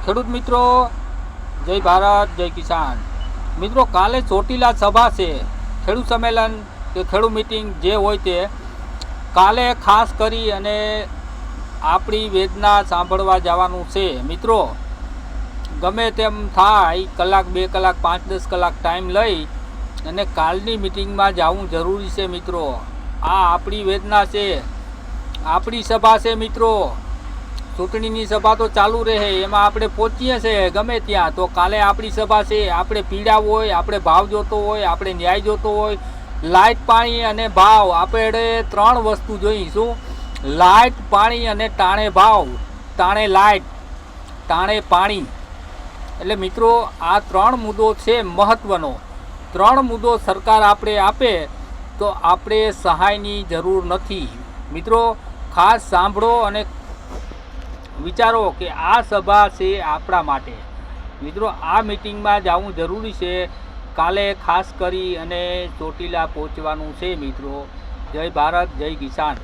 ખેડૂત મિત્રો, જય ભારત, જય કિસાન. મિત્રો, કાલે ચોટીલા સભા છે, ખેડૂત સંમેલન કે ખેડૂત મિટિંગ જે હોય તે. કાલે ખાસ કરી અને આપણી વેદના સાંભળવા જવાનું છે. મિત્રો, ગમે તેમ થાય, કલાક 2 કલાક 5-10 કલાક ટાઈમ લઈ અને કાલની મિટિંગમાં જવું જરૂરી છે. મિત્રો, આ આપણી વેદના છે, આપણી સભા છે. મિત્રો, ચૂંટણીની સભા તો ચાલુ રહે, એમાં આપણે પહોંચીએ છીએ ગમે ત્યાં. તો કાલે આપણી સભા છે. આપણે પીડા હોય, આપણે ભાવ જોતો હોય, આપણે ન્યાય જોતો હોય, લાઇટ, પાણી અને ભાવ, આપણે 3 વસ્તુ જોઈશું. લાઇટ, પાણી અને ટાણે ભાવ, ટાણે લાઇટ, ટાણે પાણી. એટલે મિત્રો, આ 3 મુદ્દો છે મહત્વનો. 3 મુદ્દો સરકાર આપણે આપે તો આપણે સહાયની જરૂર નથી. મિત્રો, ખાસ સાંભળો અને વિચારો કે આ સભા છે આપણા માટે. મિત્રો, આ મિટિંગમાં જવું જરૂરી છે. કાલે ખાસ કરી અને ચોટીલા પહોંચવાનું છે. મિત્રો, જય ભારત, જય કિસાન.